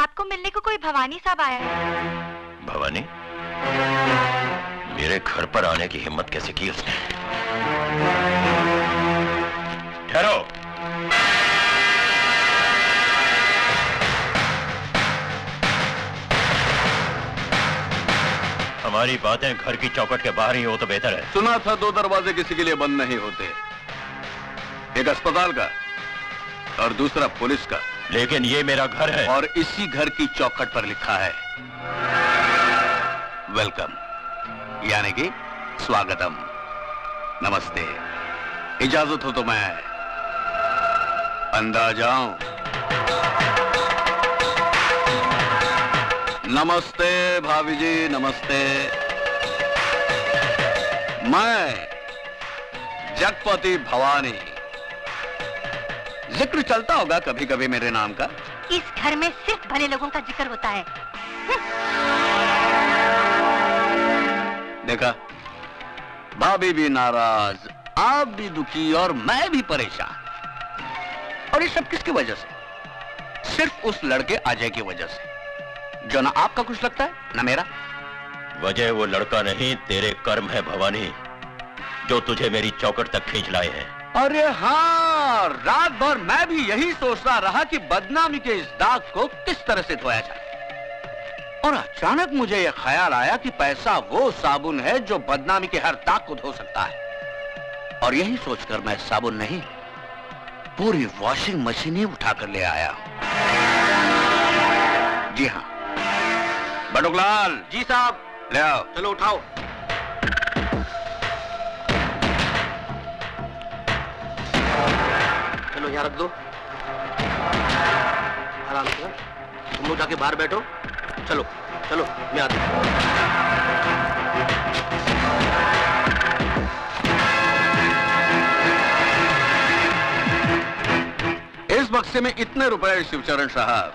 आपको मिलने को कोई भवानी साहब आया है। भवानी? मेरे घर पर आने की हिम्मत कैसे की उसने? ठहरो। हमारी बातें घर की चौखट के बाहर ही हो तो बेहतर है। सुना था 2 दरवाजे किसी के लिए बंद नहीं होते, एक अस्पताल का और दूसरा पुलिस का। लेकिन ये मेरा घर है और इसी घर की चौखट पर लिखा है वेलकम, यानी कि स्वागतम, नमस्ते। इजाजत हो तो मैं अंदर आ जाऊं? नमस्ते भाभी जी, नमस्ते। मैं जगपति भवानी। जिक्र चलता होगा कभी कभी मेरे नाम का। इस घर में सिर्फ भले लोगों का जिक्र होता है। देखा, भाभी भी नाराज, आप भी दुखी और मैं भी परेशान। और ये सब किसकी वजह से? सिर्फ उस लड़के अजय की वजह से, जो ना आपका कुछ लगता है ना मेरा। वजह वो लड़का नहीं, तेरे कर्म है भवानी, जो तुझे मेरी चौखट तक खींच लाए हैं। अरे हाँ, रात भर मैं भी यही सोचता रहा कि बदनामी के इस दाग को किस तरह से धोया जाए। और अचानक मुझे यह ख्याल आया कि पैसा वो साबुन है जो बदनामी के हर दाग को धो सकता है। और यही सोचकर मैं साबुन नहीं, पूरी वॉशिंग मशीन ही उठाकर ले आया। जी हाँ बटुकलाल। जी साहब। ले आओ। चलो उठाओ। चलो यहाँ रख दो, आराम से। तुम लोग जाके बाहर बैठो। चलो चलो, मैं आता हूँ। इस बक्से में इतने रुपए शिवचरण साहब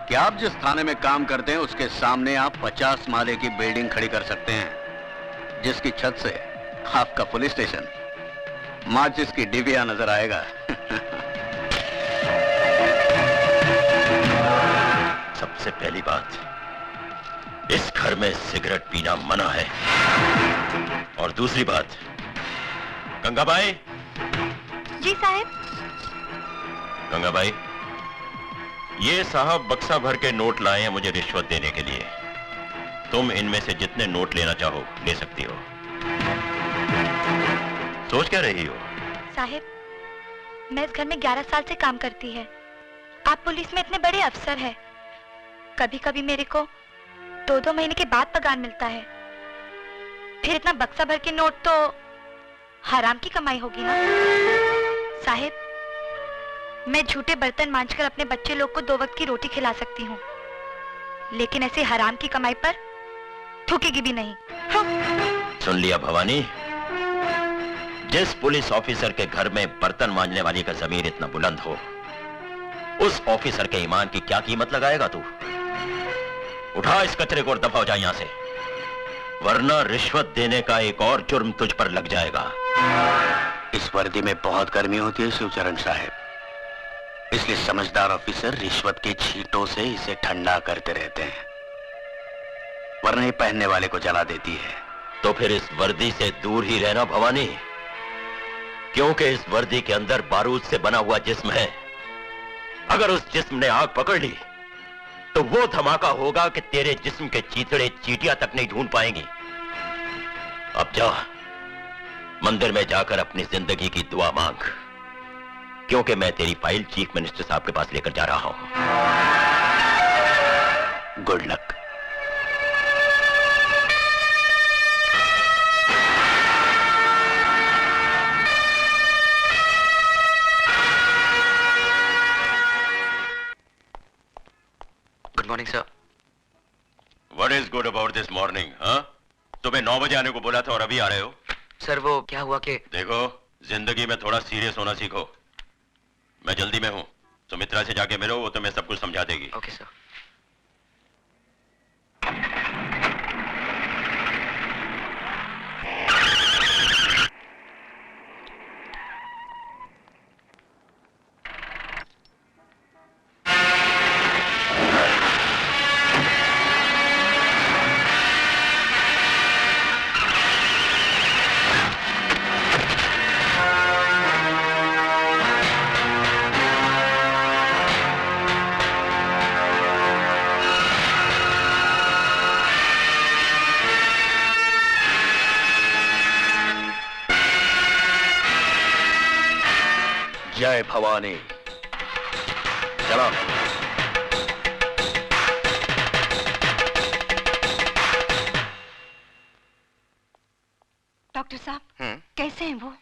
कि आप जिस थाने में काम करते हैं उसके सामने आप 50 माले की बिल्डिंग खड़ी कर सकते हैं, जिसकी छत से आपका पुलिस स्टेशन माचिस की डिबिया नजर आएगा। सबसे पहली बात, इस घर में सिगरेट पीना मना है। और दूसरी बात, गंगाबाई। जी साहब। गंगाबाई, ये साहब बक्सा भर के नोट लाए हैं मुझे रिश्वत देने के लिए। तुम इनमें से जितने नोट लेना चाहो ले सकती हो। सोच क्या रही हो? साहब, मैं इस घर में 11 साल से काम करती है। आप पुलिस में इतने बड़े अफसर हैं। कभी कभी मेरे को 2-2 महीने के बाद पगार मिलता है। फिर इतना बक्सा भर के नोट तो हराम की कमाई होगी ना। साहब, मैं झूठे बर्तन मांजकर अपने बच्चे लोग को 2 वक्त की रोटी खिला सकती हूँ, लेकिन ऐसे हराम की कमाई पर थूकेगी भी नहीं। हाँ। सुन लिया भवानी, जिस पुलिस ऑफिसर के घर में बर्तन मांजने वाली का जमीर इतना बुलंद हो, उस ऑफिसर के ईमान की क्या कीमत लगाएगा तू? उठा इस कचरे को और दफा हो जा यहां से, वरना रिश्वत देने का एक और जुर्म तुझ पर लग जाएगा। इस वर्दी में बहुत गर्मी होती है शिवचरण साहब, इसलिए समझदार ऑफिसर रिश्वत के छींटों से इसे ठंडा करते रहते हैं, वरना ये पहनने वाले को जला देती है। तो फिर इस वर्दी से दूर ही रहना भवानी, क्योंकि इस वर्दी के अंदर बारूद से बना हुआ जिस्म है। अगर उस जिस्म ने आग पकड़ ली तो वो धमाका होगा कि तेरे जिस्म के चीथड़े चींटियां तक नहीं ढूंढ पाएंगी। अब जा, मंदिर में जाकर अपनी जिंदगी की दुआ मांग, क्योंकि मैं तेरी फाइल चीफ मिनिस्टर साहब के पास लेकर जा रहा हूं। Good luck. Good morning sir. What is good about this morning? हाँ? सुबह 9 बजे आने को बोला था और अभी आ रहे हो? सर वो क्या हुआ कि देखो, जिंदगी में थोड़ा सीरियस होना सीखो। मैं जल्दी में हूं, सुमित्रा से जाके मिलो, वो तुम्हें सब कुछ समझा देगी। Okay sir. जय भवानी। चलो। डॉक्टर साहब, कैसे हैं वो?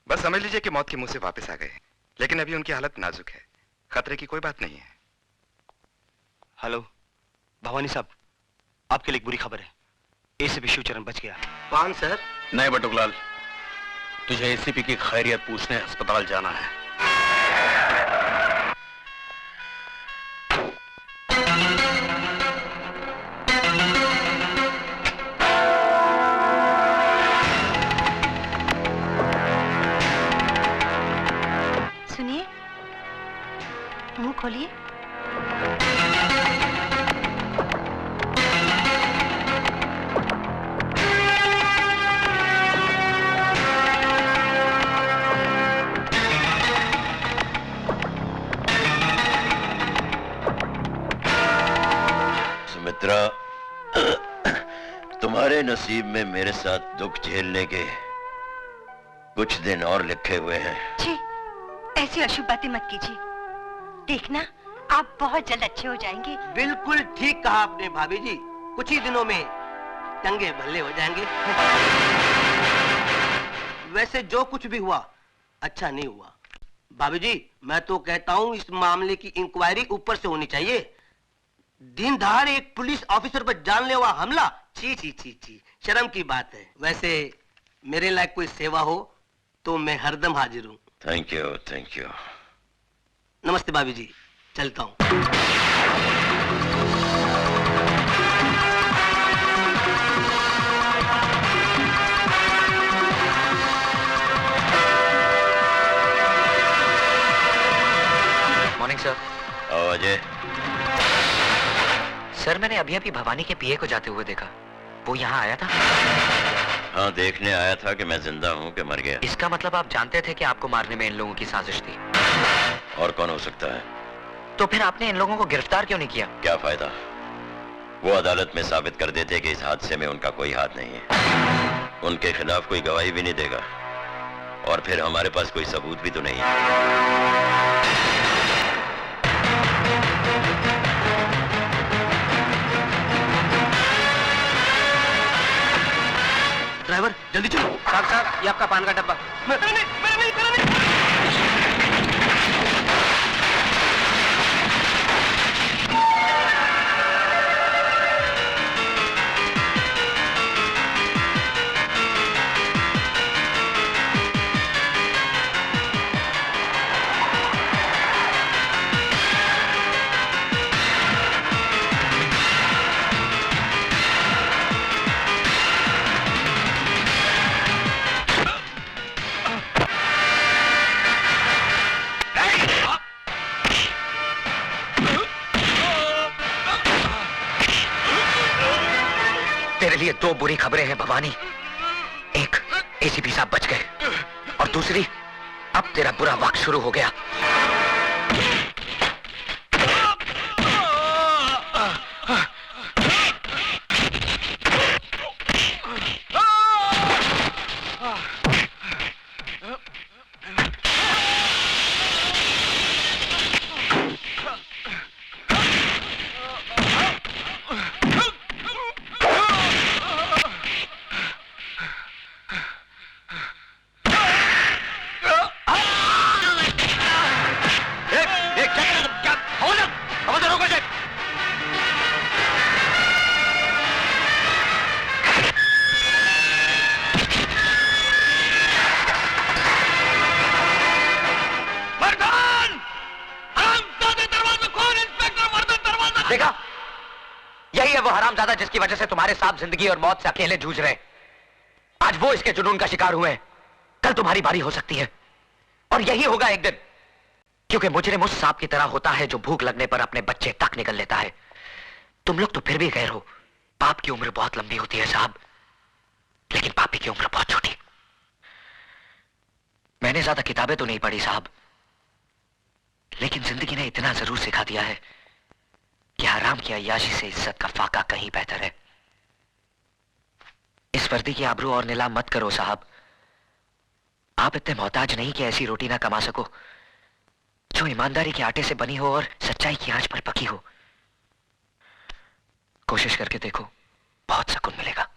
बस समझ लीजिए कि मौत के मुंह से वापस आ गए, लेकिन अभी उनकी हालत नाजुक है। खतरे की कोई बात नहीं है। हेलो भवानी साहब, आपके लिए एक बुरी खबर है। एसीपी शिवचरण बच गया। कौन सर? नहीं बटुकलाल, तुझे एसीपी की खैरियत पूछने अस्पताल जाना है। सुनिए, मुंह खोलिए। सुमित्रा, तुम्हारे नसीब में मेरे साथ दुख झेलने के कुछ दिन और लिखे हुए हैं। छी, ऐसी अशुभ बातें मत कीजिए। देखना, आप बहुत जल्द अच्छे हो जाएंगे। बिल्कुल ठीक कहा आपने भाभी जी, कुछ ही दिनों में चंगे भले हो जाएंगे। वैसे जो कुछ भी हुआ अच्छा नहीं हुआ भाभी जी। मैं तो कहता हूँ इस मामले की इंक्वायरी ऊपर से होनी चाहिए। दिन दहाड़े एक पुलिस ऑफिसर पर जानलेवा हमला, ची ची ची ची, शर्म की बात है। वैसे मेरे लायक कोई सेवा हो तो मैं हरदम हाजिर हूँ। Thank you, thank you. नमस्ते भाभी जी, चलता हूँ। Morning sir. आओ अजय। सर, मैंने अभी अभी भवानी के पीए को जाते हुए देखा। वो यहाँ आया था? हाँ, देखने आया था कि मैं जिंदा हूँ कि मर गया। इसका मतलब आप जानते थे कि आपको मारने में इन लोगों की साजिश थी? और कौन हो सकता है? तो फिर आपने इन लोगों को गिरफ्तार क्यों नहीं किया? क्या फायदा? वो अदालत में साबित कर देते कि इस हादसे में उनका कोई हाथ नहीं है। उनके खिलाफ कोई गवाही भी नहीं देगा, और फिर हमारे पास कोई सबूत भी तो नहीं है। ड्राइवर जल्दी चलो। साहब साहब, ये आपका पान का डब्बा। तेरे लिए दो बुरी खबरें हैं भवानी। एक, एसीपी साहब बच गए, और दूसरी, अब तेरा बुरा वक्त शुरू हो गया। देखा, यही है वो हरामजादा जिसकी वजह से तुम्हारे साथ जिंदगी और मौत से अकेले जूझ रहे। आज वो इसके जुनून का शिकार हुए हैं। कल तुम्हारी बारी हो सकती है, और यही होगा एक दिन, क्योंकि मुजरिम उस सांप की तरह होता है जो भूख लगने पर अपने बच्चे तक निकल लेता है। तुम लोग तो फिर भी गैर हो। पाप की उम्र बहुत लंबी होती है साहब, लेकिन पापी की उम्र बहुत छोटी। मैंने ज्यादा किताबें तो नहीं पढ़ी साहब, लेकिन जिंदगी ने इतना जरूर सिखा दिया है कि हराम की अय्याशी से इज्जत का फाका कहीं बेहतर है। इस वर्दी की आबरू और नीलाम मत करो साहब। आप इतने मोहताज नहीं कि ऐसी रोटी ना कमा सको जो ईमानदारी के आटे से बनी हो और सच्चाई की आंच पर पकी हो। कोशिश करके देखो, बहुत सुकून मिलेगा।